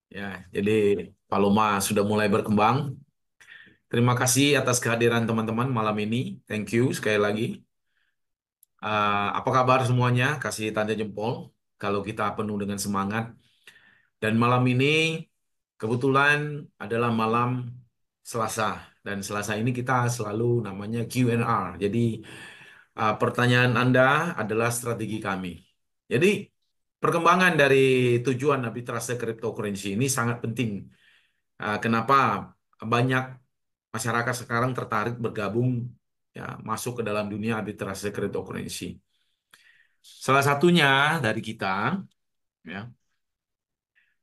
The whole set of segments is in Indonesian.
Ya, jadi Paloma sudah mulai berkembang. Terima kasih atas kehadiran teman-teman malam ini. Thank you sekali lagi. Apa kabar semuanya? Kasih tanda jempol kalau kita penuh dengan semangat. Dan malam ini kebetulan adalah malam Selasa. Dan Selasa ini kita selalu namanya Q&R. Jadi pertanyaan Anda adalah strategi kami. Jadi perkembangan dari tujuan arbitrase cryptocurrency ini sangat penting. Kenapa banyak masyarakat sekarang tertarik bergabung ya masuk ke dalam dunia arbitrase cryptocurrency. Salah satunya dari kita ya,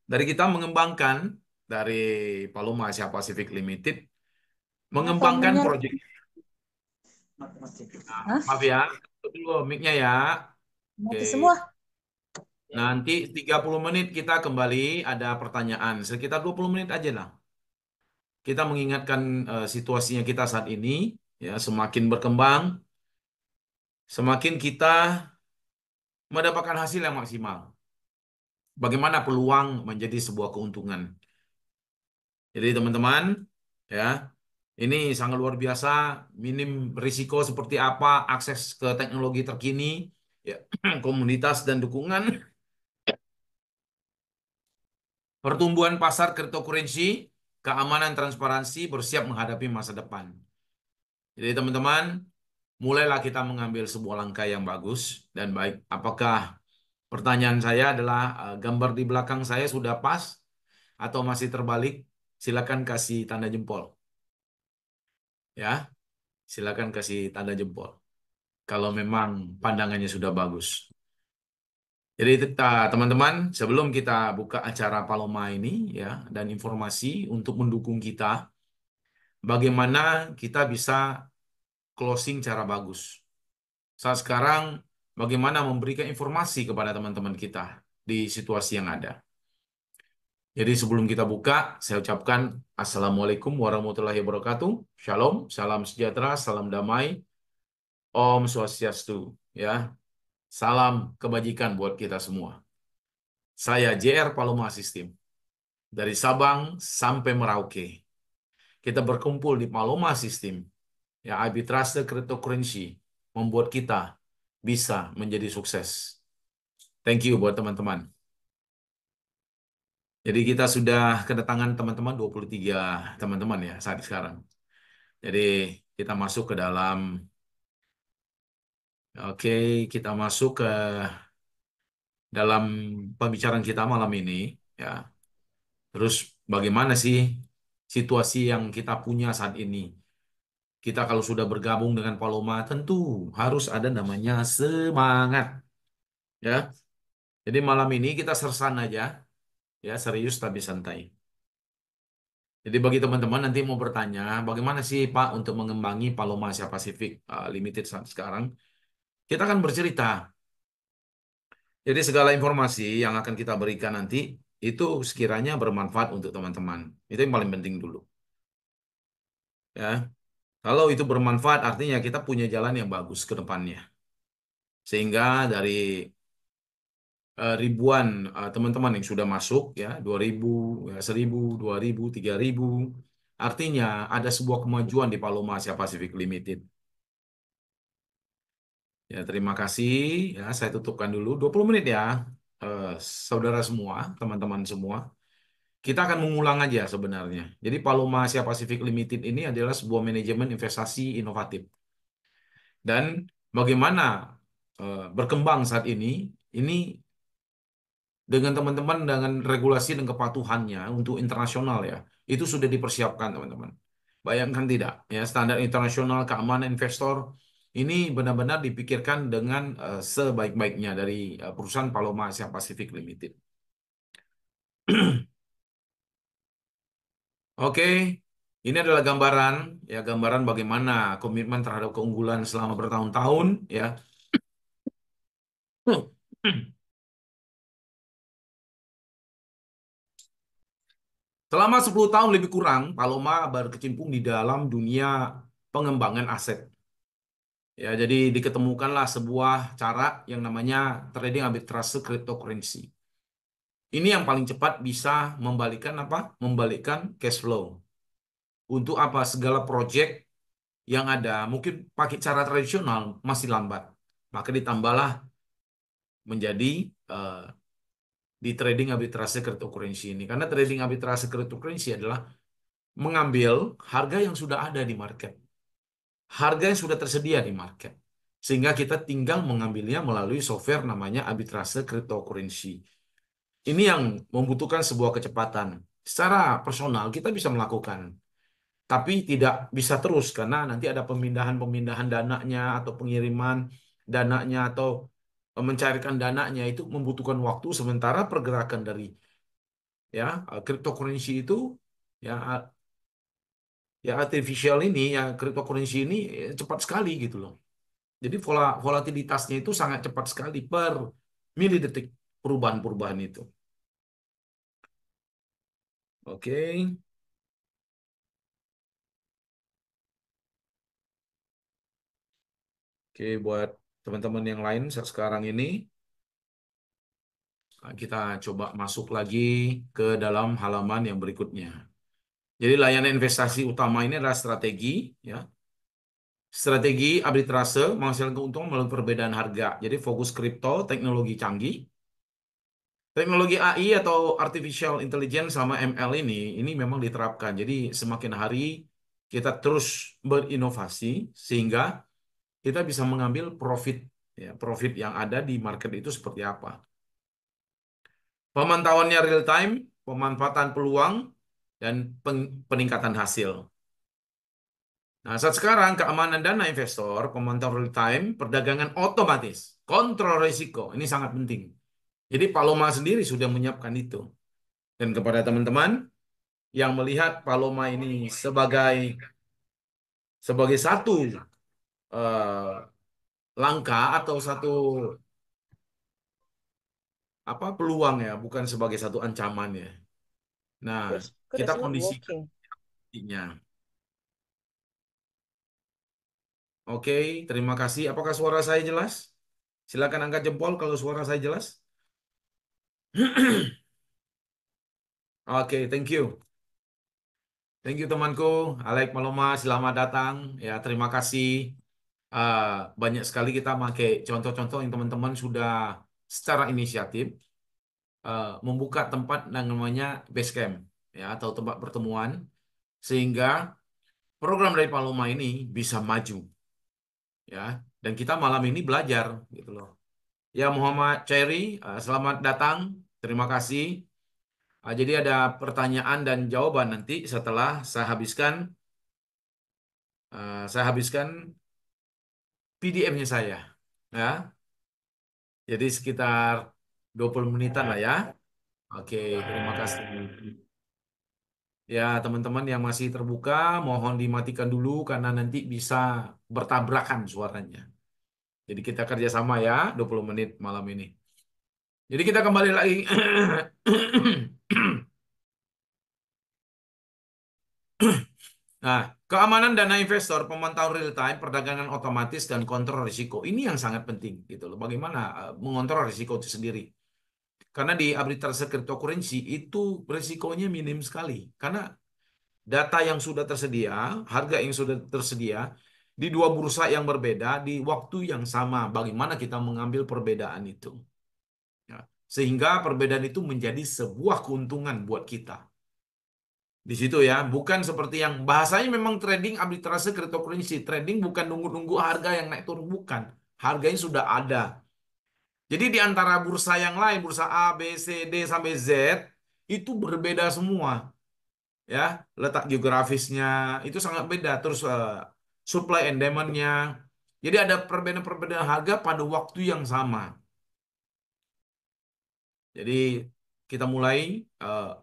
dari kita mengembangkan dari Paloma Asia Pacific Limited Kenapa mengembangkan munyet? proyek. Hah? Maaf ya, tutup dulu mic-nya ya. Mati Oke. semua? Nanti 30 menit kita kembali ada pertanyaan. Sekitar 20 menit aja lah. Kita mengingatkan situasinya kita saat ini ya semakin berkembang, semakin kita mendapatkan hasil yang maksimal. Bagaimana peluang menjadi sebuah keuntungan. Jadi teman-teman, ya, ini sangat luar biasa, minim risiko seperti apa, akses ke teknologi terkini, ya, komunitas dan dukungan, pertumbuhan pasar cryptocurrency, keamanan transparansi, bersiap menghadapi masa depan. Jadi teman-teman, mulailah kita mengambil sebuah langkah yang bagus dan baik. Apakah pertanyaan saya adalah gambar di belakang saya sudah pas atau masih terbalik? Silakan kasih tanda jempol. Ya, silakan kasih tanda jempol. Kalau memang pandangannya sudah bagus. Jadi teman-teman, sebelum kita buka acara Paloma ini ya dan informasi untuk mendukung kita, bagaimana kita bisa closing cara bagus. Saat sekarang, bagaimana memberikan informasi kepada teman-teman kita di situasi yang ada. Jadi sebelum kita buka, saya ucapkan Assalamualaikum warahmatullahi wabarakatuh. Shalom, salam sejahtera, salam damai, Om Swastiastu. Ya, salam kebajikan buat kita semua. Saya JR Paloma System. Dari Sabang sampai Merauke. Kita berkumpul di Paloma System. Ya, arbitrase cryptocurrency membuat kita bisa menjadi sukses. Thank you buat teman-teman. Jadi kita sudah kedatangan teman-teman 23 teman-teman ya saat sekarang. Jadi kita masuk ke dalam, oke, kita masuk ke dalam pembicaraan kita malam ini ya. Terus bagaimana sih situasi yang kita punya saat ini? Kita kalau sudah bergabung dengan Paloma tentu harus ada namanya semangat ya. Jadi malam ini kita sersan aja ya, serius tapi santai. Jadi bagi teman-teman nanti mau bertanya, bagaimana sih Pak untuk mengembangi Paloma Asia Pacific Limited saat sekarang? Kita akan bercerita. Jadi segala informasi yang akan kita berikan nanti itu sekiranya bermanfaat untuk teman-teman. Itu yang paling penting dulu. Ya, kalau itu bermanfaat artinya kita punya jalan yang bagus ke depannya. Sehingga dari ribuan teman-teman yang sudah masuk ya 2.000, ya 1.000, 2.000, 3.000, artinya ada sebuah kemajuan di Paloma Asia Pacific Limited. Ya, terima kasih. Ya, saya tutupkan dulu 20 menit ya. Eh, Saudara semua, teman-teman semua. Kita akan mengulang aja sebenarnya. Jadi Paloma Asia Pacific Limited ini adalah sebuah manajemen investasi inovatif. Dan bagaimana berkembang saat ini dengan teman-teman dengan regulasi dan kepatuhannya untuk internasional ya, itu sudah dipersiapkan teman-teman. Bayangkan tidak, ya standar internasional keamanan investor ini benar-benar dipikirkan dengan sebaik-baiknya dari perusahaan Paloma Asia Pacific Limited. Oke, ini adalah gambaran ya gambaran bagaimana komitmen terhadap keunggulan selama bertahun-tahun ya. Selama 10 tahun lebih kurang, Paloma berkecimpung di dalam dunia pengembangan aset. Ya, jadi diketemukanlah sebuah cara yang namanya trading arbitrase cryptocurrency. Ini yang paling cepat bisa membalikkan apa? Membalikkan cash flow. Untuk apa? Segala project yang ada mungkin pakai cara tradisional masih lambat. Maka ditambahlah menjadi eh, di trading arbitrase cryptocurrency ini. Karena trading arbitrase cryptocurrency adalah mengambil harga yang sudah ada di market. Harga yang sudah tersedia di market. Sehingga kita tinggal mengambilnya melalui software namanya arbitrase cryptocurrency. Ini yang membutuhkan sebuah kecepatan. Secara personal kita bisa melakukan, tapi tidak bisa terus karena nanti ada pemindahan-pemindahan dananya atau pengiriman dananya atau mencairkan dananya itu membutuhkan waktu sementara pergerakan dari ya cryptocurrency itu ya ya artificial ini ya cryptocurrency ini cepat sekali gitu loh. Jadi volatilitasnya itu sangat cepat sekali per milidetik perubahan-perubahan itu. Oke. Oke, buat teman-teman yang lain sekarang ini kita coba masuk lagi ke dalam halaman yang berikutnya. Jadi layanan investasi utama ini adalah strategi, ya. Strategi arbitrase menghasilkan keuntungan melalui perbedaan harga. Jadi fokus kripto, teknologi canggih, teknologi AI atau artificial intelligence sama ML ini memang diterapkan. Jadi semakin hari kita terus berinovasi sehingga kita bisa mengambil profit, ya, profit yang ada di market itu seperti apa. Pemantauannya real time, pemanfaatan peluang, dan peningkatan hasil. Nah, saat sekarang keamanan dana investor, pemantauan real time, perdagangan otomatis, kontrol risiko, ini sangat penting. Jadi Paloma sendiri sudah menyiapkan itu. Dan kepada teman-teman yang melihat Paloma ini sebagai satu eh, langkah atau satu apa peluang ya, bukan sebagai satu ancaman ya. Nah, Your screen kita is not kondisikan working. intinya. Oke, terima kasih. Apakah suara saya jelas? Silakan angkat jempol kalau suara saya jelas. Oke, thank you. Thank you temanku. Alek Maloma, selamat datang. Ya, terima kasih. Ah, banyak sekali kita pakai contoh-contoh yang teman-teman sudah secara inisiatif membuka tempat yang namanya base camp ya atau tempat pertemuan sehingga program dari Paloma ini bisa maju ya. Dan kita malam ini belajar gitu loh. Ya Muhammad Cherry, selamat datang. Terima kasih. Jadi ada pertanyaan dan jawaban nanti setelah saya habiskan PDF-nya saya. Ya, jadi sekitar 20 menitan lah ya. Oke, terima kasih. Ya, teman-teman yang masih terbuka, mohon dimatikan dulu karena nanti bisa bertabrakan suaranya. Jadi kita kerjasama ya, 20 menit malam ini. Jadi kita kembali lagi. Nah, keamanan dana investor, pemantauan real time, perdagangan otomatis, dan kontrol risiko. Ini yang sangat penting gitu loh. Bagaimana mengontrol risiko itu sendiri. Karena di arbitrase cryptocurrency itu risikonya minim sekali. Karena data yang sudah tersedia, harga yang sudah tersedia, di dua bursa yang berbeda, di waktu yang sama. Bagaimana kita mengambil perbedaan itu. Ya. Sehingga perbedaan itu menjadi sebuah keuntungan buat kita. Di situ ya, bukan seperti yang bahasanya memang trading arbitrase cryptocurrency. Trading bukan nunggu-nunggu harga yang naik turun, bukan. Harganya sudah ada. Jadi di antara bursa yang lain, bursa A, B, C, D sampai Z itu berbeda semua, ya. Letak geografisnya itu sangat beda. Terus supply and demand-nya. Jadi ada perbedaan-perbedaan harga pada waktu yang sama. Jadi kita mulai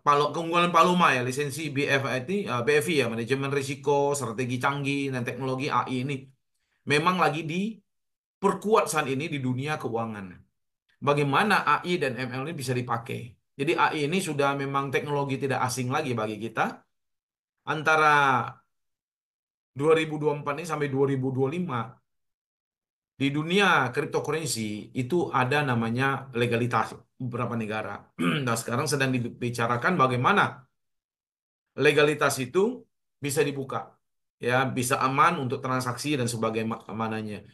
keunggulan Paloma ya, lisensi BFI ya, manajemen risiko, strategi canggih dan teknologi AI ini memang lagi diperkuat saat ini di dunia keuangan. Bagaimana AI dan ML ini bisa dipakai? Jadi AI ini sudah memang teknologi tidak asing lagi bagi kita. Antara 2024 ini sampai 2025 di dunia cryptocurrency itu ada namanya legalitas beberapa negara. Nah, sekarang sedang dibicarakan bagaimana legalitas itu bisa dibuka, ya, bisa aman untuk transaksi dan sebagaimananya.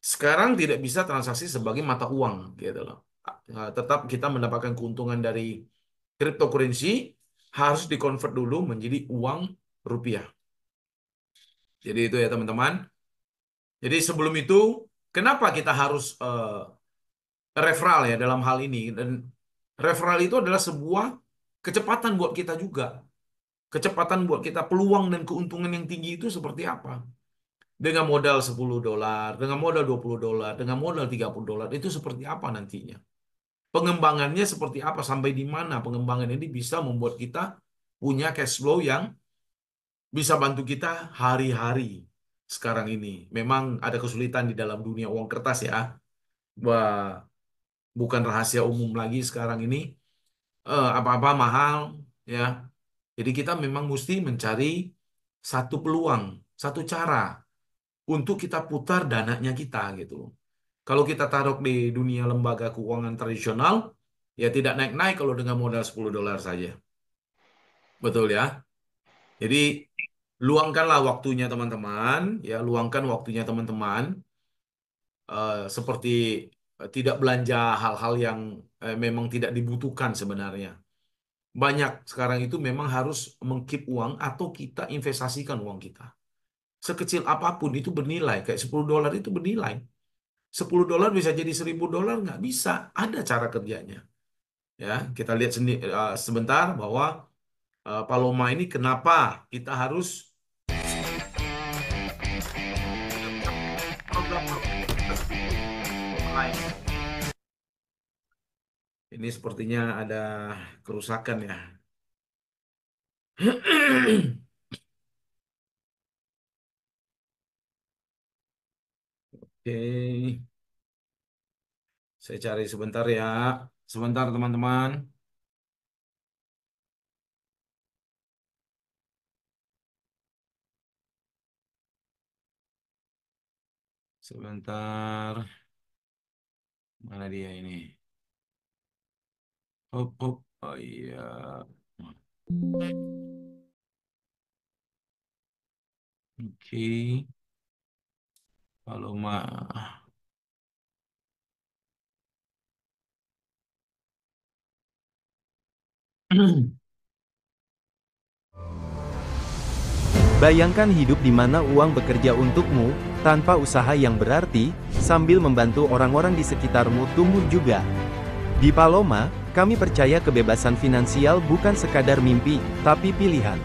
Sekarang tidak bisa transaksi sebagai mata uang, gitu loh. Tetap kita mendapatkan keuntungan dari cryptocurrency harus dikonvert dulu menjadi uang rupiah. Jadi itu ya teman-teman. Jadi sebelum itu, kenapa kita harus referral ya dalam hal ini? Dan referral itu adalah sebuah kecepatan buat kita juga. Kecepatan buat kita, peluang dan keuntungan yang tinggi itu seperti apa? Dengan modal $10, dengan modal $20, dengan modal $30, itu seperti apa nantinya? Pengembangannya seperti apa? Sampai di mana pengembangan ini bisa membuat kita punya cash flow yang bisa bantu kita hari-hari sekarang ini. Memang ada kesulitan di dalam dunia uang kertas ya. Wah, bukan rahasia umum lagi sekarang ini. Apa-apa mahal ya. Jadi kita memang mesti mencari satu peluang, satu cara untuk kita putar dananya kita gitu. Kalau kita taruh di dunia lembaga keuangan tradisional, ya tidak naik-naik kalau dengan modal $10 saja. Betul ya? Jadi luangkanlah waktunya teman-teman, ya luangkan waktunya teman-teman, seperti tidak belanja hal-hal yang memang tidak dibutuhkan sebenarnya. Banyak sekarang itu memang harus mengkeep uang atau kita investasikan uang kita. Sekecil apapun itu bernilai, kayak $10 itu bernilai. $10 bisa jadi $1.000 nggak bisa, ada cara kerjanya. Ya, kita lihat sebentar bahwa Paloma ini kenapa kita harus program lain. Ini sepertinya ada kerusakan ya. Oke, saya cari sebentar ya. Sebentar teman-teman. Sebentar. Mana dia ini? Hop, hop. Oh iya. Oke. Paloma. Bayangkan hidup di mana uang bekerja untukmu, tanpa usaha yang berarti, sambil membantu orang-orang di sekitarmu tumbuh juga. Di Paloma, kami percaya kebebasan finansial bukan sekadar mimpi, tapi pilihan.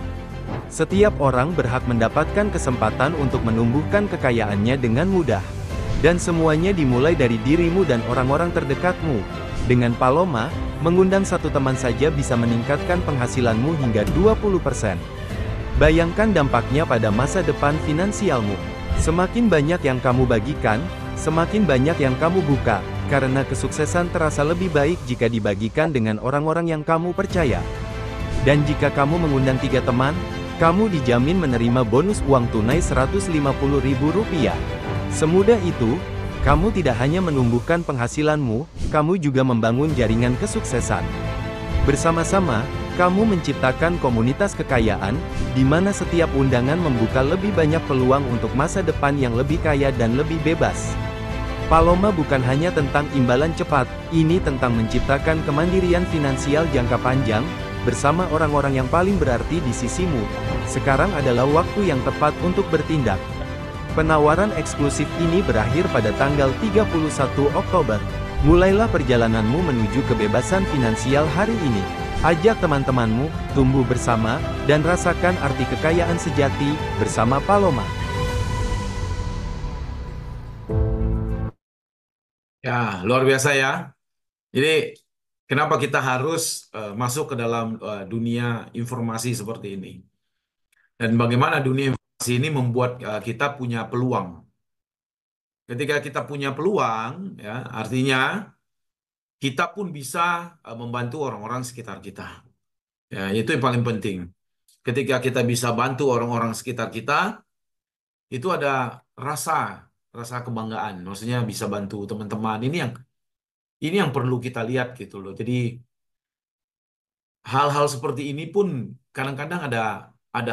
Setiap orang berhak mendapatkan kesempatan untuk menumbuhkan kekayaannya dengan mudah. Dan semuanya dimulai dari dirimu dan orang-orang terdekatmu. Dengan Paloma, mengundang satu teman saja bisa meningkatkan penghasilanmu hingga 20%. Bayangkan dampaknya pada masa depan finansialmu. Semakin banyak yang kamu bagikan, semakin banyak yang kamu buka, karena kesuksesan terasa lebih baik jika dibagikan dengan orang-orang yang kamu percaya. Dan jika kamu mengundang 3 teman, kamu dijamin menerima bonus uang tunai Rp150.000. Semudah itu, kamu tidak hanya menumbuhkan penghasilanmu, kamu juga membangun jaringan kesuksesan. Bersama-sama, kamu menciptakan komunitas kekayaan, di mana setiap undangan membuka lebih banyak peluang untuk masa depan yang lebih kaya dan lebih bebas. Paloma bukan hanya tentang imbalan cepat, ini tentang menciptakan kemandirian finansial jangka panjang, bersama orang-orang yang paling berarti di sisimu. Sekarang adalah waktu yang tepat untuk bertindak. Penawaran eksklusif ini berakhir pada tanggal 31 Oktober. Mulailah perjalananmu menuju kebebasan finansial hari ini. Ajak teman-temanmu, tumbuh bersama, dan rasakan arti kekayaan sejati, bersama Paloma. Ya, luar biasa ya. Jadi, kenapa kita harus masuk ke dalam dunia informasi seperti ini? Dan bagaimana dunia informasi ini membuat kita punya peluang. Ketika kita punya peluang, ya, artinya kita pun bisa membantu orang-orang sekitar kita. Ya, itu yang paling penting. Ketika kita bisa bantu orang-orang sekitar kita, itu ada rasa rasa kebanggaan. Maksudnya bisa bantu teman-teman. Ini yang perlu kita lihat gitu loh. Jadi hal-hal seperti ini pun kadang-kadang ada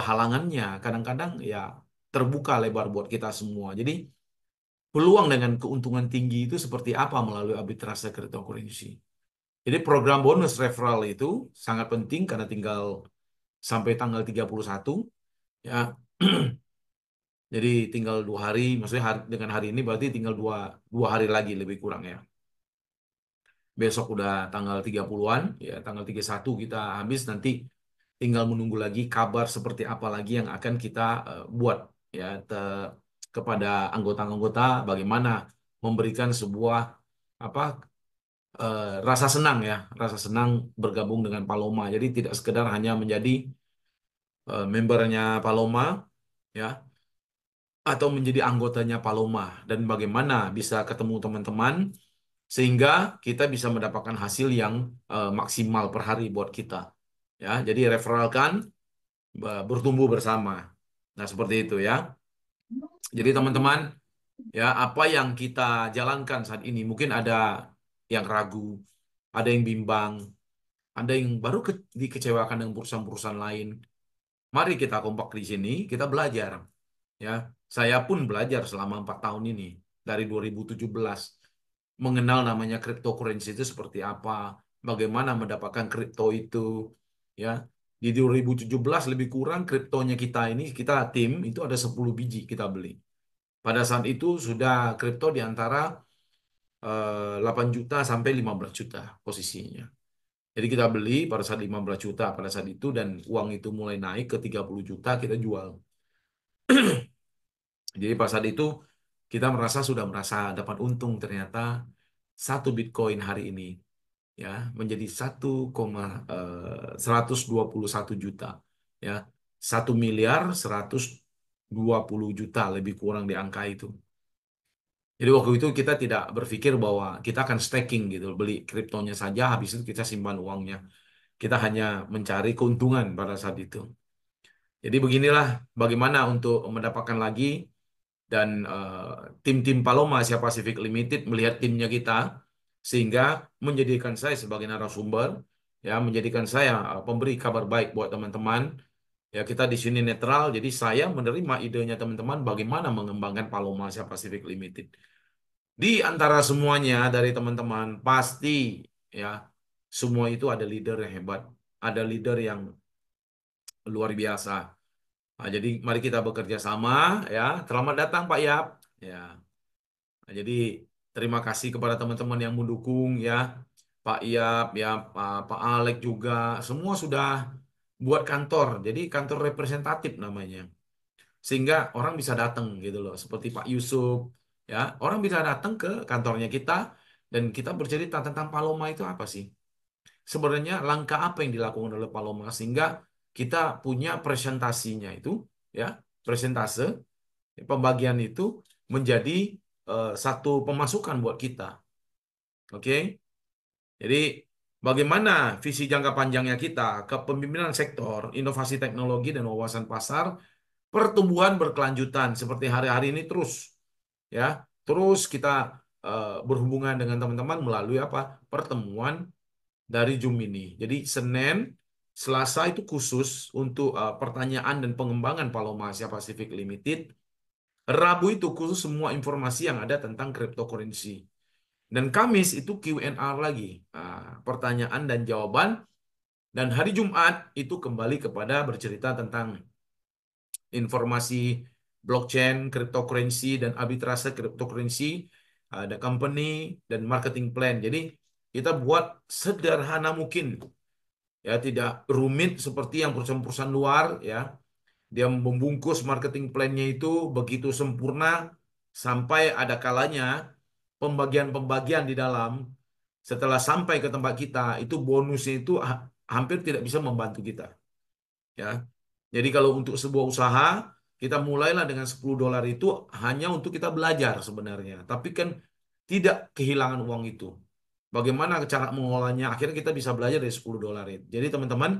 halangannya, kadang-kadang ya terbuka lebar buat kita semua. Jadi peluang dengan keuntungan tinggi itu seperti apa melalui arbitrase cryptocurrency. Jadi program bonus referral itu sangat penting karena tinggal sampai tanggal 31 ya. Jadi tinggal 2 hari, maksudnya dengan hari ini berarti tinggal dua hari lagi lebih kurang ya. Besok udah tanggal 30-an, ya tanggal 31 kita habis, nanti tinggal menunggu lagi kabar seperti apa lagi yang akan kita buat ya kepada anggota-anggota, bagaimana memberikan sebuah apa rasa senang ya, rasa senang bergabung dengan Paloma. Jadi tidak sekedar hanya menjadi membernya Paloma ya, atau menjadi anggotanya Paloma, dan bagaimana bisa ketemu teman-teman sehingga kita bisa mendapatkan hasil yang maksimal per hari buat kita. Ya, jadi referralkan, bertumbuh bersama. Nah, seperti itu ya. Jadi teman-teman, ya apa yang kita jalankan saat ini, mungkin ada yang ragu, ada yang bimbang, ada yang baru dikecewakan dengan perusahaan-perusahaan lain. Mari kita kompak di sini, kita belajar. Ya, saya pun belajar selama 4 tahun ini dari 2017 mengenal namanya cryptocurrency itu seperti apa, bagaimana mendapatkan kripto itu, ya. Di 2017 lebih kurang kriptonya kita ini, kita tim itu ada 10 biji kita beli. Pada saat itu sudah kripto di antara 8 juta sampai 15 juta posisinya. Jadi kita beli pada saat 15 juta pada saat itu, dan uang itu mulai naik ke 30 juta kita jual. Jadi pada saat itu kita sudah merasa dapat untung, ternyata 1 Bitcoin hari ini ya menjadi 1,121 juta ya, 1.120.000.000 lebih kurang di angka itu. Jadi waktu itu kita tidak berpikir bahwa kita akan staking gitu, beli kriptonya saja, habis itu kita simpan uangnya. Kita hanya mencari keuntungan pada saat itu. Jadi beginilah bagaimana untuk mendapatkan lagi, dan tim-tim Paloma Asia Pacific Limited melihat timnya kita sehingga menjadikan saya sebagai narasumber, ya menjadikan saya pemberi kabar baik buat teman-teman. Ya kita di sini netral, jadi saya menerima idenya teman-teman bagaimana mengembangkan Paloma Asia Pacific Limited. Di antara semuanya dari teman-teman pasti ya semua itu ada leader yang hebat, ada leader yang luar biasa. Nah, jadi mari kita bekerja sama ya. Selamat datang Pak Yap. Ya. Nah, jadi terima kasih kepada teman-teman yang mendukung ya. Pak Yap ya, Pak Alek juga, semua sudah buat kantor. Jadi kantor representatif namanya. Sehingga orang bisa datang gitu loh. Seperti Pak Yusuf ya. Orang bisa datang ke kantornya kita dan kita bercerita tentang Paloma itu apa sih? Sebenarnya langkah apa yang dilakukan oleh Paloma sehingga kita punya presentasinya itu ya, presentase pembagian itu menjadi satu pemasukan buat kita. Oke. Jadi bagaimana visi jangka panjangnya kita, kepemimpinan sektor, inovasi teknologi dan wawasan pasar, pertumbuhan berkelanjutan seperti hari-hari ini terus ya. Terus kita berhubungan dengan teman-teman melalui apa? Pertemuan dari Zoom ini. Jadi Senin, Selasa itu khusus untuk pertanyaan dan pengembangan Paloma Asia Pacific Limited. Rabu itu khusus semua informasi yang ada tentang cryptocurrency. Dan Kamis itu Q&A lagi, pertanyaan dan jawaban. Dan hari Jumat itu kembali kepada bercerita tentang informasi blockchain, cryptocurrency, dan arbitrase cryptocurrency, ada company, dan marketing plan. Jadi kita buat sederhana mungkin. Ya, tidak rumit seperti yang perusahaan-perusahaan luar ya. Dia membungkus marketing plan-nya itu begitu sempurna sampai ada kalanya pembagian-pembagian di dalam setelah sampai ke tempat kita itu bonusnya itu hampir tidak bisa membantu kita. Ya. Jadi kalau untuk sebuah usaha kita mulailah dengan $10 itu hanya untuk kita belajar sebenarnya, tapi kan tidak kehilangan uang itu. Bagaimana cara mengolahnya? Akhirnya kita bisa belajar dari $10 itu. Jadi teman-teman,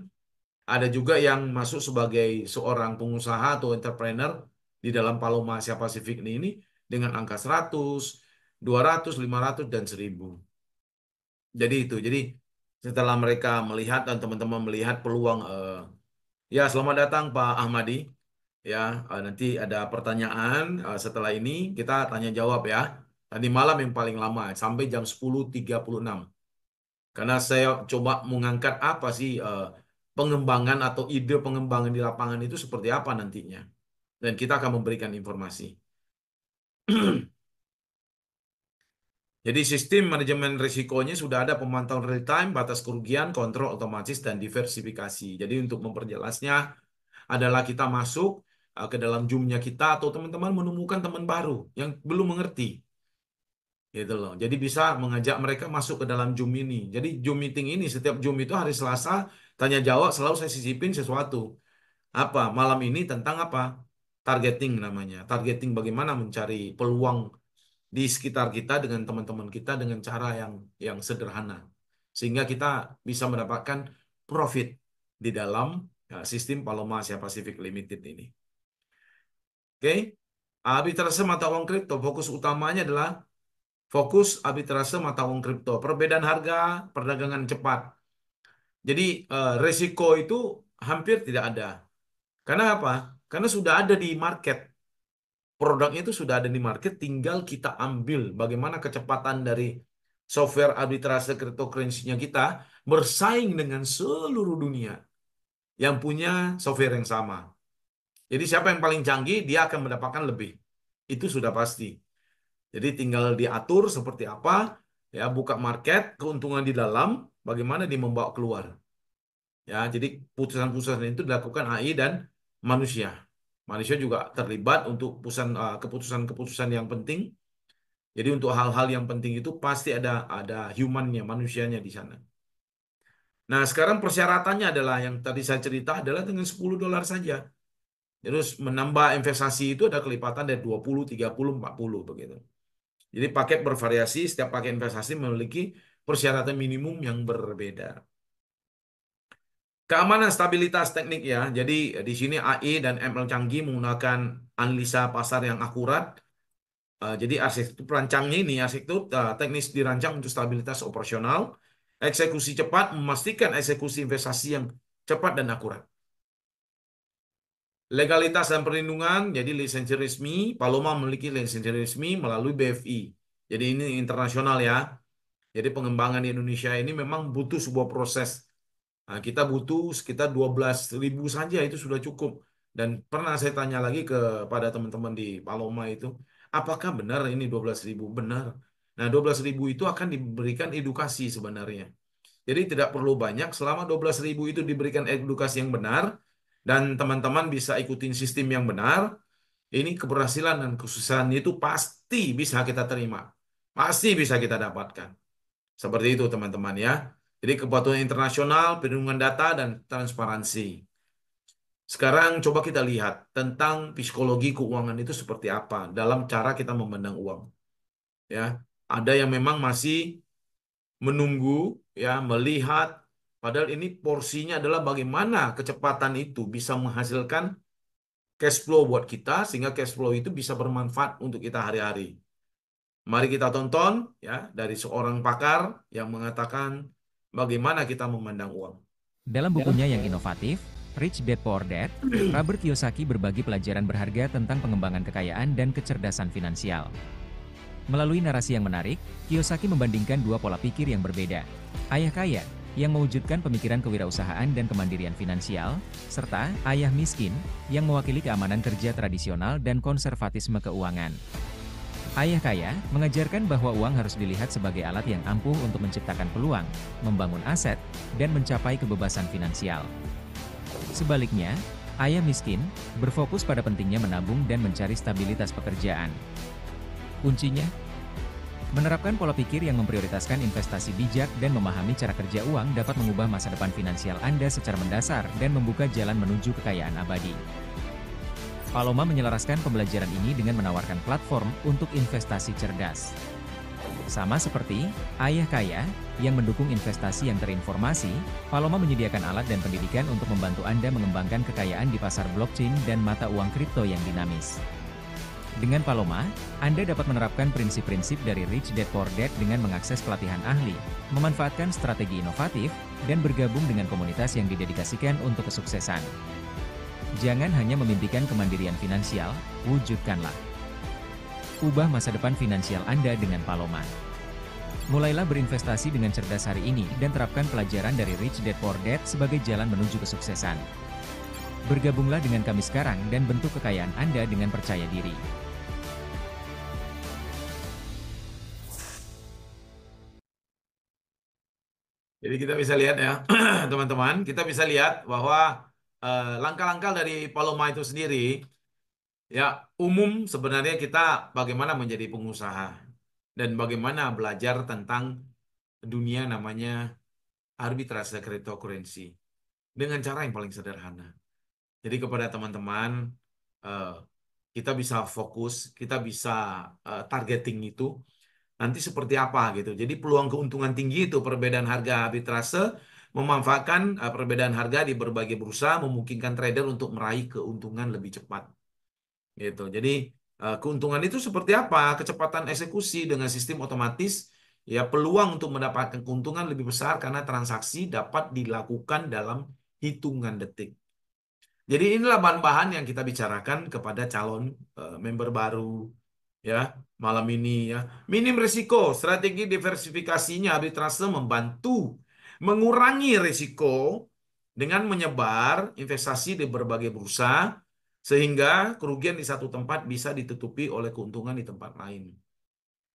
ada juga yang masuk sebagai seorang pengusaha atau entrepreneur di dalam Paloma Asia Pasifik ini dengan angka 100, 200, 500, dan 1000. Jadi itu. Jadi setelah mereka melihat dan teman-teman melihat peluang, ya selamat datang Pak Ahmadi. Ya, nanti ada pertanyaan setelah ini kita tanya jawab ya. Tadi malam yang paling lama sampai jam 10.36. Karena saya coba mengangkat apa sih pengembangan atau ide pengembangan di lapangan itu seperti apa nantinya. Dan kita akan memberikan informasi. Jadi sistem manajemen risikonya sudah ada pemantauan real time, batas kerugian, kontrol otomatis, dan diversifikasi. Jadi untuk memperjelasnya adalah kita masuk ke dalam Zoom-nya kita atau teman-teman menemukan teman baru yang belum mengerti. Gitu loh. Jadi bisa mengajak mereka masuk ke dalam Zoom ini. Jadi Zoom meeting ini, setiap Zoom itu hari Selasa, tanya jawab selalu saya sisipin sesuatu. Apa? Malam ini tentang apa? Targeting namanya. Targeting bagaimana mencari peluang di sekitar kita dengan teman-teman kita dengan cara yang sederhana. Sehingga kita bisa mendapatkan profit di dalam sistem Paloma Asia Pacific Limited ini. Oke. Arbitrase mata uang kripto, fokus utamanya adalah fokus arbitrase mata uang kripto, perbedaan harga, perdagangan cepat. Jadi resiko itu hampir tidak ada. Karena apa? Karena sudah ada di market. Produknya itu sudah ada di market, tinggal kita ambil bagaimana kecepatan dari software arbitrase cryptocurrency-nya kita bersaing dengan seluruh dunia yang punya software yang sama. Jadi siapa yang paling canggih, dia akan mendapatkan lebih. Itu sudah pasti. Jadi tinggal diatur seperti apa, ya buka market, keuntungan di dalam, bagaimana dia membawa keluar. Ya, jadi putusan-putusan itu dilakukan AI dan manusia. Manusia juga terlibat untuk keputusan-keputusan yang penting. Jadi untuk hal-hal yang penting itu pasti ada humannya, manusianya di sana. Nah, sekarang persyaratannya adalah yang tadi saya cerita adalah dengan $10 saja. Terus menambah investasi itu ada kelipatan dari 20, 30, 40 begitu. Jadi paket bervariasi, setiap paket investasi memiliki persyaratan minimum yang berbeda. Keamanan stabilitas teknik ya. Jadi di sini AI dan ML canggih menggunakan analisa pasar yang akurat. Jadi arsitektur perancangnya ini, arsitektur teknis dirancang untuk stabilitas operasional. Eksekusi cepat memastikan eksekusi investasi yang cepat dan akurat. Legalitas dan perlindungan, jadi lisensi resmi. Paloma memiliki lisensi resmi melalui BFI. Jadi ini internasional ya. Jadi pengembangan di Indonesia ini memang butuh sebuah proses. Nah, kita butuh sekitar 12.000 saja, itu sudah cukup. Dan pernah saya tanya lagi kepada teman-teman di Paloma itu, apakah benar ini 12.000? Benar. Nah, 12.000 itu akan diberikan edukasi sebenarnya. Jadi tidak perlu banyak, selama 12.000 itu diberikan edukasi yang benar, dan teman-teman bisa ikutin sistem yang benar, ini keberhasilan dan kesusahan itu pasti bisa kita terima. Pasti bisa kita dapatkan. Seperti itu teman-teman ya. Jadi kepatuhan internasional, perlindungan data, dan transparansi. Sekarang coba kita lihat tentang psikologi keuangan itu seperti apa dalam cara kita memandang uang. Ya, ada yang memang masih menunggu, ya, melihat. Padahal ini porsinya adalah bagaimana kecepatan itu bisa menghasilkan cash flow buat kita, sehingga cash flow itu bisa bermanfaat untuk kita hari-hari. Mari kita tonton ya dari seorang pakar yang mengatakan bagaimana kita memandang uang. Dalam bukunya yang inovatif, Rich Dad Poor Dad, Robert Kiyosaki berbagi pelajaran berharga tentang pengembangan kekayaan dan kecerdasan finansial. Melalui narasi yang menarik, Kiyosaki membandingkan dua pola pikir yang berbeda. Ayah kaya, yang mewujudkan pemikiran kewirausahaan dan kemandirian finansial, serta ayah miskin, yang mewakili keamanan kerja tradisional dan konservatisme keuangan. Ayah kaya mengajarkan bahwa uang harus dilihat sebagai alat yang ampuh untuk menciptakan peluang, membangun aset, dan mencapai kebebasan finansial. Sebaliknya, ayah miskin berfokus pada pentingnya menabung dan mencari stabilitas pekerjaan. Kuncinya, menerapkan pola pikir yang memprioritaskan investasi bijak dan memahami cara kerja uang dapat mengubah masa depan finansial Anda secara mendasar dan membuka jalan menuju kekayaan abadi. Paloma menyelaraskan pembelajaran ini dengan menawarkan platform untuk investasi cerdas. Sama seperti ayah kaya yang mendukung investasi yang terinformasi, Paloma menyediakan alat dan pendidikan untuk membantu Anda mengembangkan kekayaan di pasar blockchain dan mata uang kripto yang dinamis. Dengan Paloma, Anda dapat menerapkan prinsip-prinsip dari Rich Dad Poor Dad dengan mengakses pelatihan ahli, memanfaatkan strategi inovatif, dan bergabung dengan komunitas yang didedikasikan untuk kesuksesan. Jangan hanya memimpikan kemandirian finansial, wujudkanlah. Ubah masa depan finansial Anda dengan Paloma. Mulailah berinvestasi dengan cerdas hari ini dan terapkan pelajaran dari Rich Dad Poor Dad sebagai jalan menuju kesuksesan. Bergabunglah dengan kami sekarang dan bentuk kekayaan Anda dengan percaya diri. Jadi kita bisa lihat ya, teman-teman, kita bisa lihat bahwa langkah-langkah dari Paloma itu sendiri, ya umum sebenarnya kita bagaimana menjadi pengusaha dan bagaimana belajar tentang dunia namanya arbitrase cryptocurrency dengan cara yang paling sederhana. Jadi kepada teman-teman, eh, kita bisa fokus, kita bisa targeting itu nanti seperti apa gitu. Jadi peluang keuntungan tinggi itu perbedaan harga arbitrase memanfaatkan perbedaan harga di berbagai bursa memungkinkan trader untuk meraih keuntungan lebih cepat. Gitu. Jadi keuntungan itu seperti apa? Kecepatan eksekusi dengan sistem otomatis, ya peluang untuk mendapatkan keuntungan lebih besar karena transaksi dapat dilakukan dalam hitungan detik. Jadi inilah bahan-bahan yang kita bicarakan kepada calon member baru ya malam ini ya. Minim risiko, strategi diversifikasinya arbitrase membantu mengurangi risiko dengan menyebar investasi di berbagai bursa sehingga kerugian di satu tempat bisa ditutupi oleh keuntungan di tempat lain.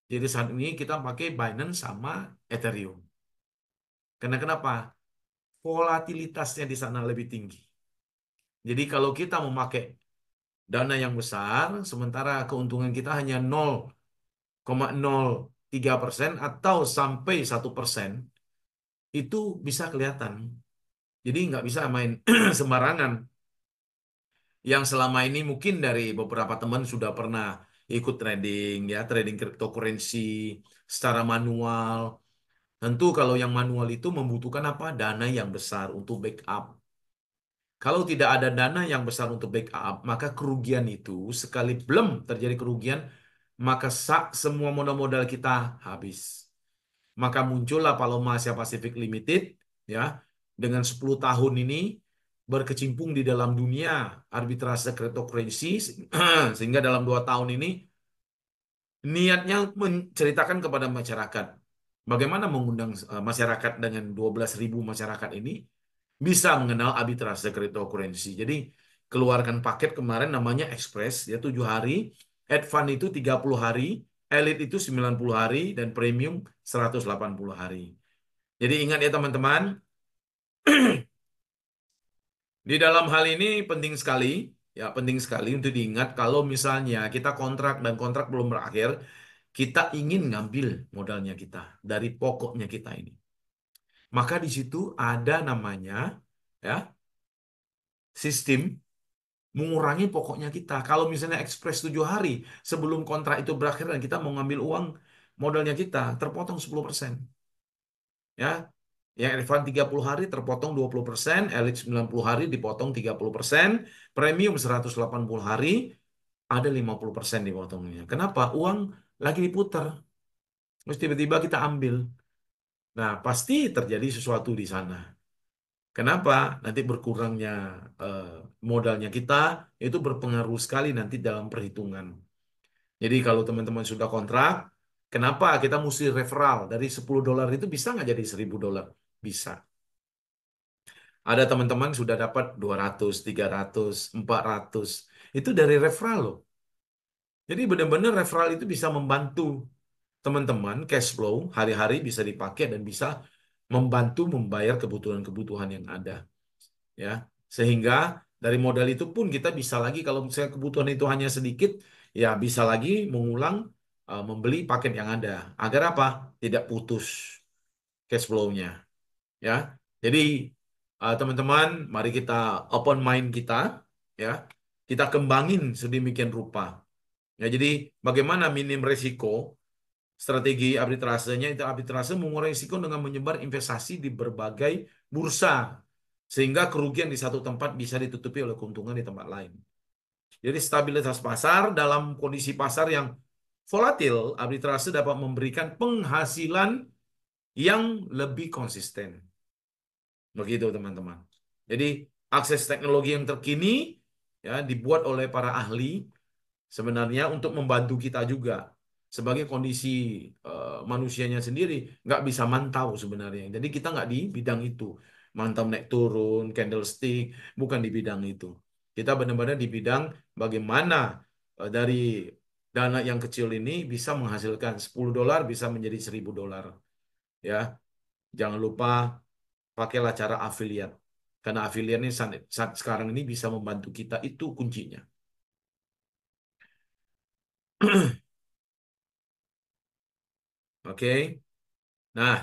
Jadi saat ini kita pakai Binance sama Ethereum. Karena kenapa? Volatilitasnya di sana lebih tinggi. Jadi kalau kita memakai dana yang besar, sementara keuntungan kita hanya 0,03% atau sampai 1%, itu bisa kelihatan. Jadi nggak bisa main sembarangan. Yang selama ini mungkin dari beberapa teman sudah pernah ikut trading, ya trading cryptocurrency secara manual. Tentu kalau yang manual itu membutuhkan apa? Dana yang besar untuk backup. Kalau tidak ada dana yang besar untuk backup, maka kerugian itu sekali belum terjadi kerugian, maka semua modal-modal kita habis. Maka muncullah Paloma Asia Pacific Limited ya dengan 10 tahun ini berkecimpung di dalam dunia arbitrase cryptocurrency sehingga dalam 2 tahun ini niatnya menceritakan kepada masyarakat bagaimana mengundang masyarakat dengan 12.000 masyarakat ini bisa mengenal arbitrase cryptocurrency. Jadi keluarkan paket kemarin namanya Express ya 7 hari, Advance itu 30 hari, Elite itu 90 hari dan Premium 180 hari. Jadi ingat ya teman-teman, di dalam hal ini penting sekali, ya penting sekali untuk diingat kalau misalnya kita kontrak dan kontrak belum berakhir, kita ingin ngambil modalnya kita dari pokoknya kita ini. Maka di situ ada namanya ya sistem mengurangi pokoknya kita. Kalau misalnya ekspres 7 hari sebelum kontrak itu berakhir dan kita mau ngambil uang modalnya kita, terpotong 10%. Ya, yang Advance 30 hari terpotong 20%, Elite 90 hari dipotong 30%, Premium 180 hari ada 50% dipotongnya. Kenapa? Uang lagi diputar. Terus tiba-tiba kita ambil. Nah, pasti terjadi sesuatu di sana. Kenapa? Nanti berkurangnya eh, modalnya kita itu berpengaruh sekali nanti dalam perhitungan. Jadi kalau teman-teman sudah kontrak, kenapa kita mesti referral dari $10 itu bisa nggak jadi $1.000? Bisa. Ada teman-teman sudah dapat 200, 300, 400. Itu dari referral loh. Jadi benar-benar referral itu bisa membantu teman-teman cash flow hari-hari bisa dipakai dan bisa membantu membayar kebutuhan-kebutuhan yang ada. Ya, sehingga dari modal itu pun kita bisa lagi kalau misalnya kebutuhan itu hanya sedikit, ya bisa lagi mengulang membeli paket yang ada. Agar apa? Tidak putus cash flow-nya. Ya, jadi teman-teman, mari kita open mind kita, ya, kita kembangin sedemikian rupa. Ya, jadi bagaimana minim risiko strategi arbitrasenya itu arbitrase mengurangi risiko dengan menyebar investasi di berbagai bursa sehingga kerugian di satu tempat bisa ditutupi oleh keuntungan di tempat lain. Jadi stabilitas pasar dalam kondisi pasar yang volatil, arbitrase dapat memberikan penghasilan yang lebih konsisten. Begitu teman-teman. Jadi akses teknologi yang terkini ya dibuat oleh para ahli sebenarnya untuk membantu kita juga sebagai kondisi manusianya sendiri nggak bisa mantau sebenarnya. Jadi kita nggak di bidang itu mantau naik turun candlestick bukan di bidang itu. Kita benar-benar di bidang bagaimana dari dana yang kecil ini bisa menghasilkan $10 bisa menjadi $1.000 ya. Jangan lupa pakailah cara afiliat karena afiliat ini saat sekarang ini bisa membantu kita itu kuncinya. Oke. Nah,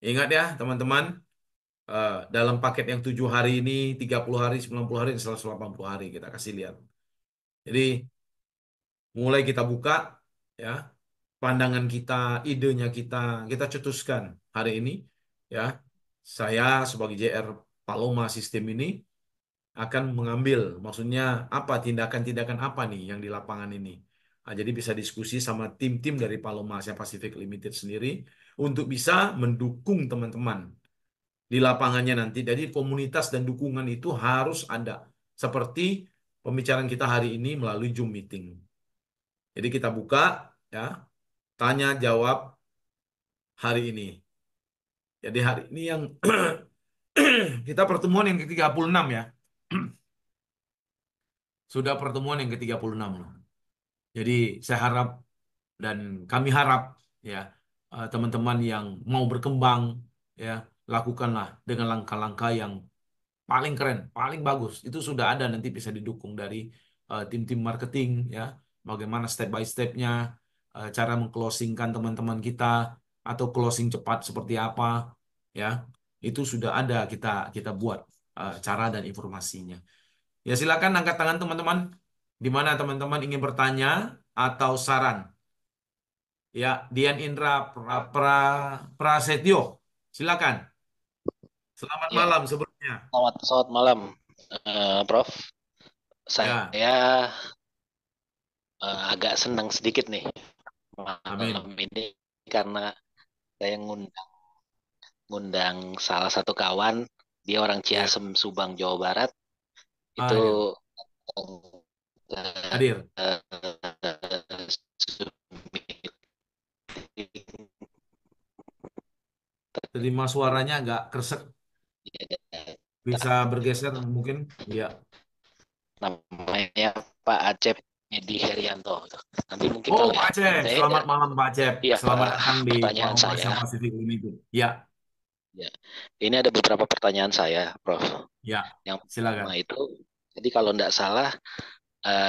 ingat ya teman-teman, dalam paket yang 7 hari ini, 30 hari, 90 hari, dan 180 hari kita kasih lihat. Jadi mulai kita buka ya, pandangan kita, idenya kita cetuskan hari ini ya. Saya sebagai JR Paloma sistem ini akan mengambil, maksudnya apa tindakan-tindakan apa nih yang di lapangan ini. Nah, jadi bisa diskusi sama tim-tim dari Paloma Asia Pacific Limited sendiri untuk bisa mendukung teman-teman di lapangannya nanti. Jadi komunitas dan dukungan itu harus ada. Seperti pembicaraan kita hari ini melalui Zoom meeting. Jadi kita buka ya, tanya jawab hari ini. Jadi hari ini yang kita pertemuan yang ke-36 ya. Sudah pertemuan yang ke-36 loh. Jadi saya harap dan kami harap ya teman-teman yang mau berkembang ya lakukanlah dengan langkah-langkah yang paling keren, paling bagus. Itu sudah ada nanti bisa didukung dari tim-tim marketing ya. Bagaimana step by stepnya, cara mengclosingkan teman-teman kita atau closing cepat seperti apa ya. Itu sudah ada kita buat cara dan informasinya. Ya silakan angkat tangan teman-teman. Di mana teman-teman ingin bertanya atau saran. Ya, Dian Indra Prasetyo. Silakan. Selamat Ya, malam sebelumnya. selamat malam, Prof. Ya, Saya agak senang sedikit nih amin. malam ini karena saya ngundang salah satu kawan, dia orang Ya, Ciasem, Subang, Jawa Barat. Itu hadir. eh, Hadir. eh, Terima suaranya agak kresek. Bisa bergeser mungkin? Ya. namanya Pak Acep Edi Herianto. Nanti mungkin Oh, kalau Pak Cep. saya ada, Selamat malam, Pak Cep. iya, Selamat datang di pertanyaan Paloma saya. Asia Pasifik Limited. Ya, Ya, ini ada beberapa pertanyaan saya, Prof. ya. Yang Silakan. pertama itu, jadi kalau tidak salah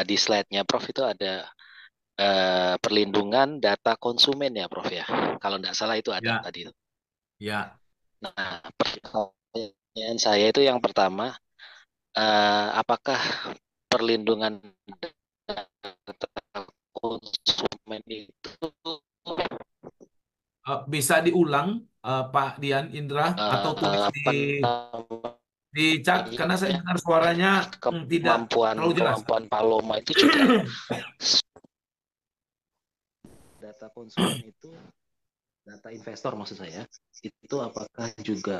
di slide-nya Prof itu ada perlindungan data konsumen ya, Prof ya. Kalau tidak salah itu ada Ya, tadi. ya. Nah, pertanyaan saya itu yang pertama, apakah perlindungan data konsumen itu Bisa diulang, Pak Dian Indra, atau tulis apa di chat karena saya namanya, dengar suaranya tidak terlalu jelas. kemampuan Paloma itu juga data konsumen itu, data investor maksud saya, itu apakah juga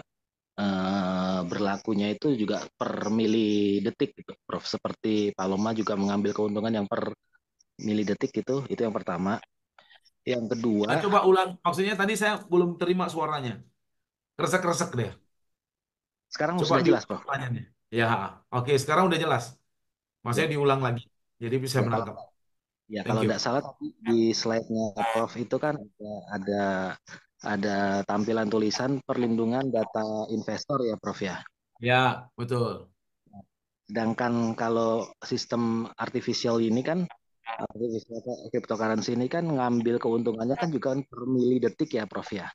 berlakunya itu juga per mili detik gitu, Prof. Seperti Paloma juga mengambil keuntungan yang per mili detik itu yang pertama. Yang kedua, Coba ulang, maksudnya tadi saya belum terima suaranya. Kresek-kresek deh. sekarang Coba sudah jelas, diulang Prof. pertanyaannya. Ya, oke, sekarang udah jelas. Maksudnya Ya, diulang lagi. Jadi bisa ya kalau menangkap. ya Thank kalau you. tidak salah tadi di slide-nya Prof itu kan ada ada tampilan tulisan perlindungan data investor ya, Prof ya. Ya, betul. Sedangkan kalau sistem artificial ini kan, artificial cryptocurrency ini kan ngambil keuntungannya kan juga per mili detik ya, Prof ya.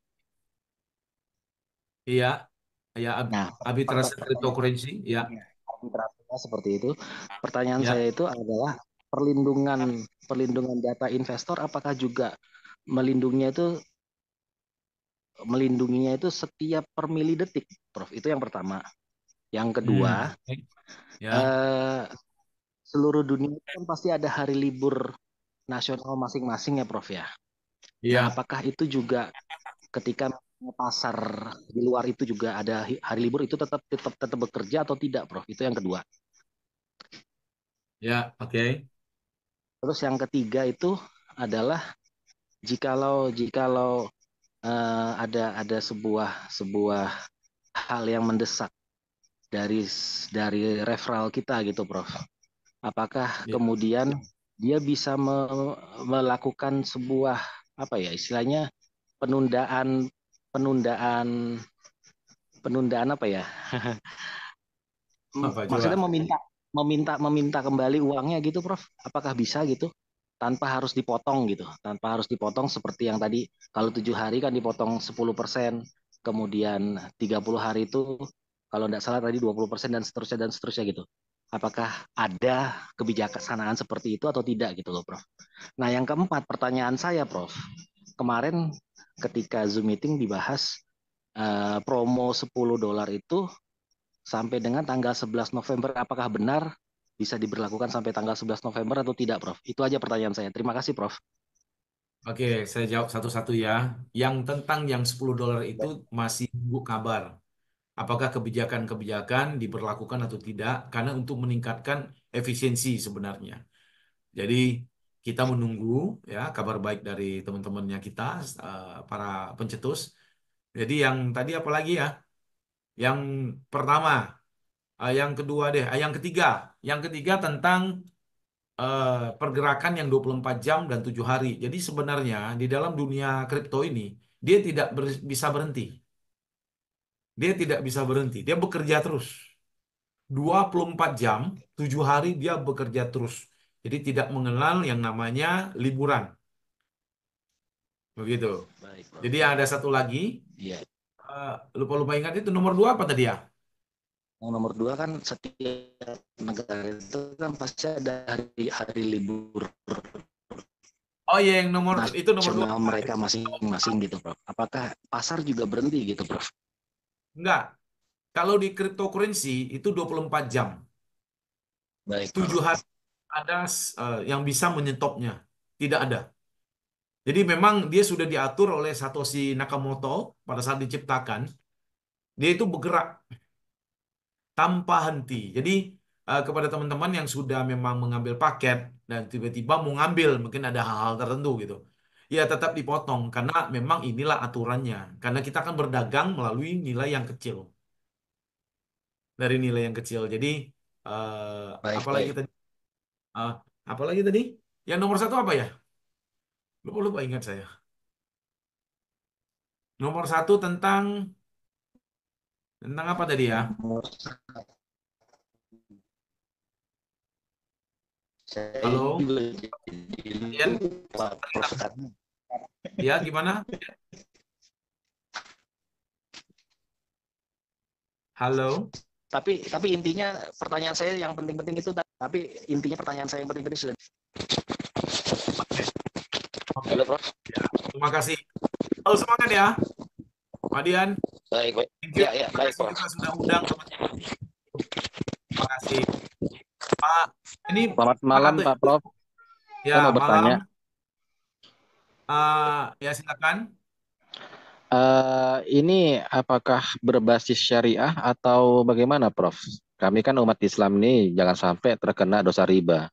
Iya, ya, Nah, arbitrase pertanyaan cryptocurrency. Ya, arbitrasinya seperti itu. Pertanyaan saya ya. itu adalah perlindungan perlindungan data investor apakah juga melindunginya itu setiap per mili detik, Prof. Itu yang pertama. Yang kedua, Oke. Ya, eh, seluruh dunia itu kan pasti ada hari libur nasional masing-masing ya, Prof ya. Nah, Iya, apakah itu juga ketika pasar di luar itu juga ada hari libur itu tetap tetap tetap bekerja atau tidak, Prof? Itu yang kedua. ya, oke. Terus yang ketiga itu adalah jikalau jikalau ada sebuah sebuah hal yang mendesak dari referral kita gitu, Prof. Apakah Ya. kemudian dia bisa melakukan sebuah apa ya istilahnya penundaan penundaan penundaan apa ya? Apa Maksudnya coba? meminta kembali uangnya gitu, Prof. Apakah bisa gitu? Tanpa harus dipotong gitu, tanpa harus dipotong seperti yang tadi kalau 7 hari kan dipotong 10%, kemudian 30 hari itu kalau tidak salah tadi 20% dan seterusnya gitu. Apakah ada kebijaksanaan seperti itu atau tidak gitu loh, Prof. Nah, yang keempat pertanyaan saya, Prof. Kemarin ketika Zoom meeting dibahas promo $10 itu sampai dengan tanggal 11 November. Apakah benar bisa diberlakukan sampai tanggal 11 November atau tidak, Prof? Itu aja pertanyaan saya. Terima kasih, Prof. Oke, saya jawab satu-satu ya. Yang tentang yang $10 itu masih nunggu kabar. Apakah kebijakan-kebijakan diberlakukan atau tidak? Karena untuk meningkatkan efisiensi sebenarnya. Jadi kita menunggu ya kabar baik dari teman-temannya kita, para pencetus. Jadi yang tadi apa lagi ya? Yang pertama, yang kedua deh, yang ketiga. Yang ketiga tentang eh, pergerakan yang 24 jam dan 7 hari. Jadi sebenarnya di dalam dunia kripto ini dia tidak bisa berhenti. Dia tidak bisa berhenti. Dia bekerja terus. 24 jam, 7 hari dia bekerja terus. Jadi tidak mengenal yang namanya liburan. Begitu. Baik, Prof. Jadi ada satu lagi, Iya. lupa-lupa ingat itu nomor 2 apa tadi ya? Yang nomor dua kan setiap negara itu kan pasti ada hari libur Oh iya, yang nomor 2. nasional mereka masing-masing gitu, Prof. Apakah pasar juga berhenti gitu, Prof? Enggak. Kalau di cryptocurrency itu 24 jam. Baik, 7 Prof. hari ada yang bisa menyetopnya. Tidak ada. Jadi memang dia sudah diatur oleh Satoshi Nakamoto pada saat diciptakan. Dia itu bergerak tanpa henti. Jadi kepada teman-teman yang sudah memang mengambil paket dan tiba-tiba mau ngambil, mungkin ada hal-hal tertentu gitu. Ya tetap dipotong karena memang inilah aturannya. Karena kita akan berdagang melalui nilai yang kecil. Dari nilai yang kecil. Jadi Baik, apalagi baik. tadi? Eh, apalagi tadi? Yang nomor satu apa ya? Lupa-lupa ingat saya. Nomor satu tentang apa tadi ya? Nomor saya Halo, juga jadi Ian? lupa, Prof. Karena Ya, gimana? Halo? tapi intinya pertanyaan saya yang penting-penting itu tapi intinya pertanyaan saya yang penting-penting sudah. Oke, oke. Halo, Prof. Ya, terima kasih. Halo, semangat ya, Pak Dian. Baik, baik. Thank you. Ya, ya, Terima baik, kasih Prof. juga sudah undang teman-teman. Terima kasih. Pak, ini Selamat Pak malam Ate. Pak Prof. Ya, Saya mau malam. bertanya, Ya, silakan. ini apakah berbasis syariah atau bagaimana Prof? Kami kan umat Islam nih jangan sampai terkena dosa riba.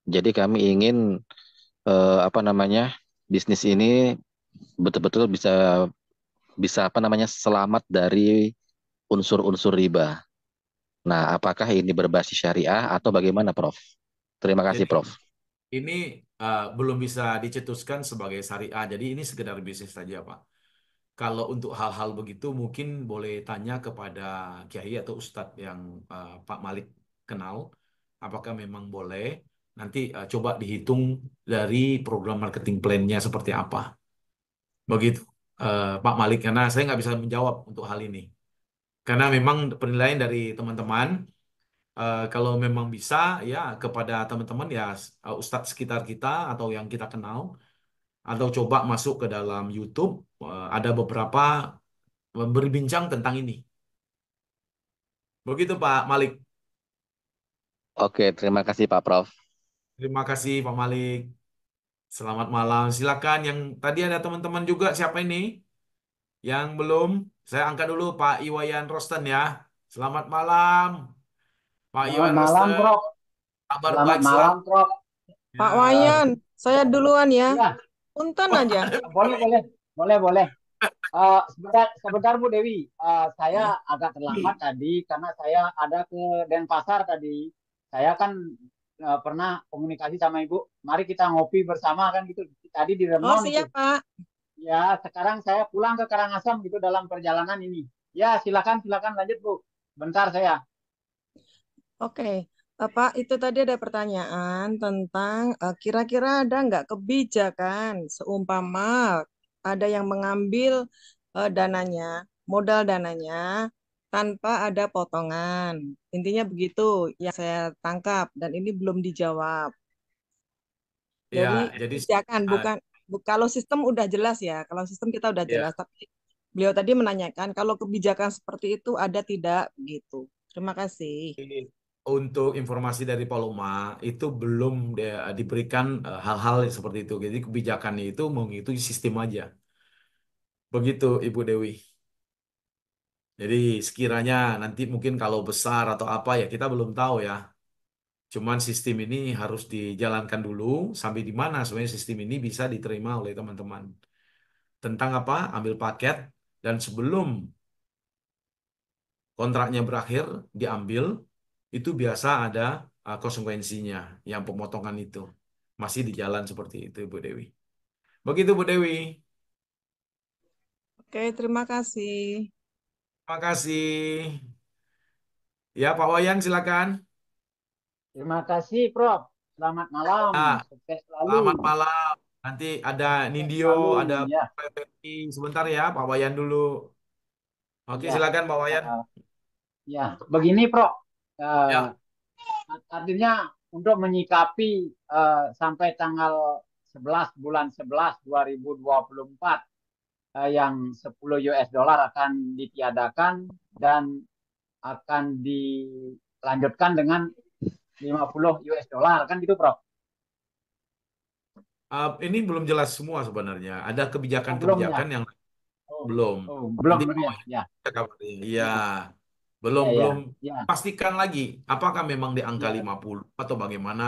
Jadi kami ingin apa namanya bisnis ini betul-betul bisa bisa apa namanya selamat dari unsur-unsur riba. Nah, apakah ini berbasis syariah atau bagaimana Prof? Terima kasih Jadi, Prof. ini belum bisa dicetuskan sebagai syariah. Jadi, ini sekedar bisnis saja, Pak. Kalau untuk hal-hal begitu mungkin boleh tanya kepada kiai atau ustadz yang Pak Malik kenal. Apakah memang boleh? Nanti coba dihitung dari program marketing plan-nya seperti apa. Begitu, Pak Malik. Karena saya nggak bisa menjawab untuk hal ini. Karena memang penilaian dari teman-teman, kalau memang bisa, ya kepada teman-teman ya ustadz sekitar kita atau yang kita kenal, atau coba masuk ke dalam YouTube, ada beberapa berbincang tentang ini. Begitu Pak Malik. Oke, terima kasih Pak Prof. Terima kasih Pak Malik. Selamat malam. Silakan yang tadi ada teman-teman juga siapa ini? Yang belum, saya angkat dulu Pak Iwayan Rosten ya. Selamat malam, Pak Selamat Iwayan malam, Rosten. Prof. Kabar Selamat baik malam, selalu Prof. Pak ya. Wayan, saya duluan ya. Ya, Punten aja. boleh, boleh, boleh, boleh. Sebentar, Bu Dewi. Saya agak terlambat tadi karena saya ada ke Denpasar tadi. Saya kan pernah komunikasi sama Ibu. Mari kita ngopi bersama kan gitu. Tadi di Oh Remnon itu. siap Pak. Ya, sekarang saya pulang ke Karangasem gitu dalam perjalanan ini. Ya, silakan, silakan lanjut Bu. Bentar saya. Oke. Pak, itu tadi ada pertanyaan tentang kira-kira ada nggak kebijakan seumpama ada yang mengambil dananya, modal dananya tanpa ada potongan. Intinya begitu yang saya tangkap dan ini belum dijawab. Ya, Jadi jadi kebijakan uh, kalau sistem udah jelas ya, kalau sistem kita udah ya, jelas. Tapi beliau tadi menanyakan kalau kebijakan seperti itu ada tidak gitu. Terima kasih. ini untuk informasi dari Paloma itu belum diberikan hal-hal seperti itu. Jadi kebijakannya itu mengikuti sistem aja. Begitu Ibu Dewi. Jadi sekiranya nanti mungkin kalau besar atau apa ya kita belum tahu ya. Cuman sistem ini harus dijalankan dulu sampai di mana sebenarnya sistem ini bisa diterima oleh teman-teman. Tentang apa? Ambil paket dan sebelum kontraknya berakhir diambil itu biasa ada konsekuensinya yang pemotongan itu. Masih di jalan seperti itu Bu Dewi. Begitu Bu Dewi. Oke, terima kasih. Terima kasih. Ya Pak Wayan silakan. Terima kasih, Prof. Selamat malam. Ya, Sukses selamat selalu. malam. Nanti ada Sukses Nindyo, selalu. ada Ya, Febri. Sebentar ya, Pak Wayan dulu. Oke, ya. silakan Pak Wayan. Eh, ya, begini, Prof. Eh, Ya, artinya untuk menyikapi sampai tanggal 11 bulan 11 2024 yang 10 US dollar akan ditiadakan dan akan dilanjutkan dengan 50 US dollar kan gitu, Prof. ini belum jelas semua sebenarnya. Ada Oh, belum ya. kebijakan-kebijakan yang Oh, belum. oh, belum Nanti Pak ya. Wayan Ya, ada kabarnya. Iya, ya, belum ya, belum ya, ya, pastikan lagi apakah memang di angka ya. 50 atau bagaimana.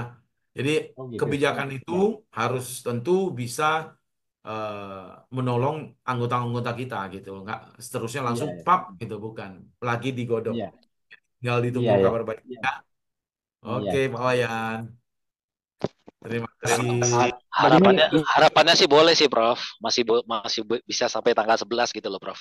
Jadi Oh, gitu. kebijakan itu Ya, harus tentu bisa menolong anggota-anggota kita gitu. Nggak seterusnya iya, langsung ya. pap gitu, bukan. Lagi digodok. Iya, Tinggal ditunggu iya, ya. kabar baik. Iya, Ya. iya. Oke, Pak Wayan. Terima Terima kasih. kasih. Begini, Harapannya sih boleh sih, Prof. Bisa sampai tanggal 11 gitu loh, Prof.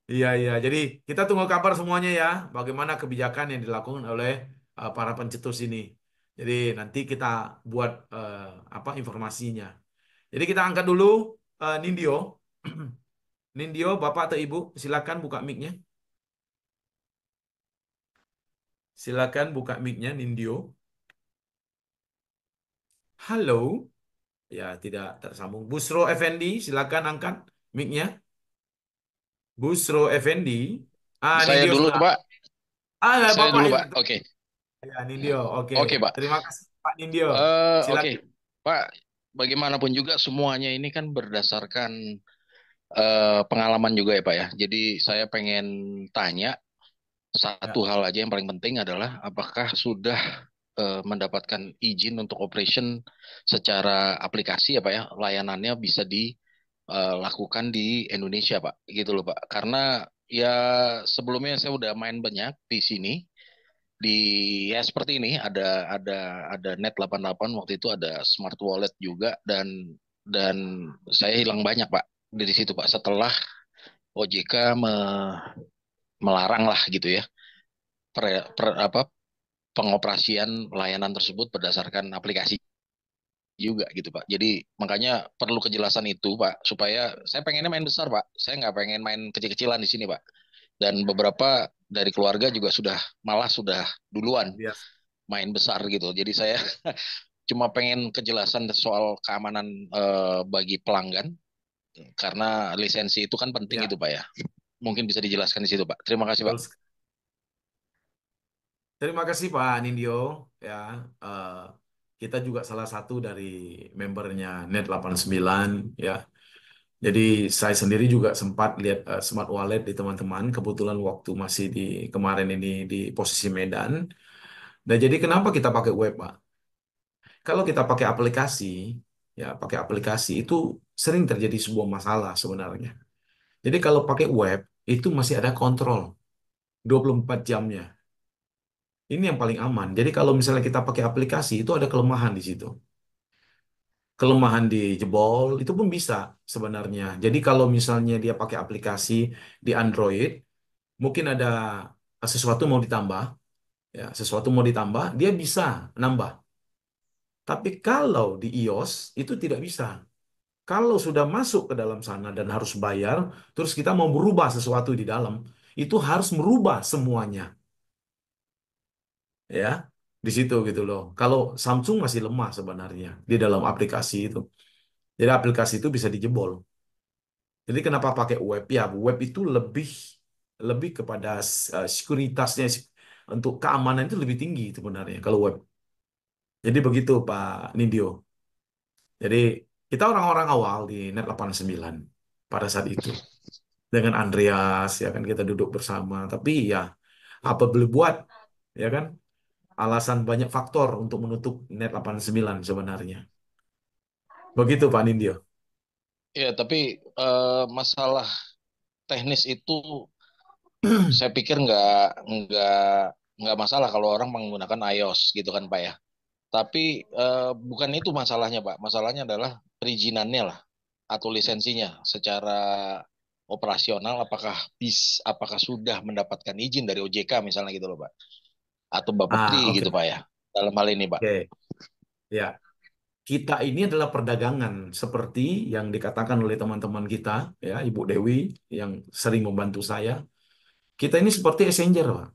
Iya, iya. Jadi kita tunggu kabar semuanya ya. Bagaimana kebijakan yang dilakukan oleh para pencetus ini. Jadi nanti kita buat apa informasinya. Jadi kita angkat dulu Nindyo. Nindyo, Bapak atau Ibu, silakan buka mic-nya. Silakan buka mic-nya, Nindyo. Halo. Ya, tidak tersambung. Busro Effendi, silakan angkat mic-nya. Busro Effendi. Saya Nindyo dulu, sudah. Pak. Saya Bapak dulu, itu. Pak. Oke. Ya, Nindyo. Oke. Oke, Pak. Terima kasih, Pak Nindyo. Oke. Silakan. Pak, bagaimanapun juga semuanya ini kan berdasarkan pengalaman juga ya, Pak ya. Jadi saya pengen tanya Ya, satu hal aja yang paling penting adalah apakah sudah mendapatkan izin untuk operation secara aplikasi ya, Pak ya. Layanannya bisa dilakukan di Indonesia, Pak. Gitu loh, Pak. Karena ya sebelumnya saya udah main banyak di sini di ya seperti ini ada net 88 waktu itu ada smart wallet juga dan saya hilang banyak Pak dari situ Pak setelah OJK melarang lah gitu ya apa pengoperasian layanan tersebut berdasarkan aplikasi juga gitu Pak. Jadi makanya perlu kejelasan itu Pak supaya saya pengennya main besar Pak. Saya nggak pengen main kecil-kecilan di sini Pak. Dan beberapa dari keluarga juga sudah duluan biasa. main besar gitu. Jadi saya cuma pengen kejelasan soal keamanan bagi pelanggan karena lisensi itu kan penting Ya, itu Pak ya. Mungkin bisa dijelaskan di situ Pak. Terima kasih Pak. betul. Terima kasih Pak Nindyo. Ya, eh, kita juga salah satu dari membernya Net 89 ya. Jadi saya sendiri juga sempat lihat smart wallet di teman-teman. Kebetulan waktu masih di kemarin ini di posisi Medan. Nah, jadi kenapa kita pakai web, Pak? Kalau kita pakai aplikasi, ya pakai aplikasi itu sering terjadi sebuah masalah sebenarnya. Jadi kalau pakai web itu masih ada kontrol 24 jamnya. Ini yang paling aman. Jadi kalau misalnya kita pakai aplikasi itu ada kelemahan di situ. Kelemahan di jebol itu pun bisa sebenarnya. Jadi kalau misalnya dia pakai aplikasi di Android, mungkin ada sesuatu mau ditambah, ya sesuatu mau ditambah, dia bisa nambah. Tapi kalau di iOS itu tidak bisa. Kalau sudah masuk ke dalam sana dan harus bayar, terus kita mau berubah sesuatu di dalam, itu harus merubah semuanya, ya di situ gitu loh. Kalau Samsung masih lemah sebenarnya di dalam aplikasi itu. Jadi aplikasi itu bisa dijebol. Jadi kenapa pakai web? Ya, web itu lebih lebih kepada sekuritasnya untuk keamanan itu lebih tinggi sebenarnya kalau web. Jadi begitu Pak Nindyo. Jadi kita orang-orang awal di Net 89 pada saat itu dengan Andreas ya kan kita duduk bersama. Tapi ya apa boleh buat ya kan? Alasan banyak faktor untuk menutup Net 89 sebenarnya. Begitu Pak Nindyo. Ya, tapi masalah teknis itu saya pikir nggak masalah kalau orang menggunakan iOS gitu kan Pak ya. Tapi bukan itu masalahnya Pak. Masalahnya adalah perizinannya lah atau lisensinya secara operasional apakah sudah mendapatkan izin dari OJK misalnya gitu loh Pak atau Bapepti Oke. gitu Pak ya dalam hal ini Pak. Oke. Ya, kita ini adalah perdagangan seperti yang dikatakan oleh teman-teman kita, ya, Ibu Dewi yang sering membantu saya. Kita ini seperti exchanger, Pak.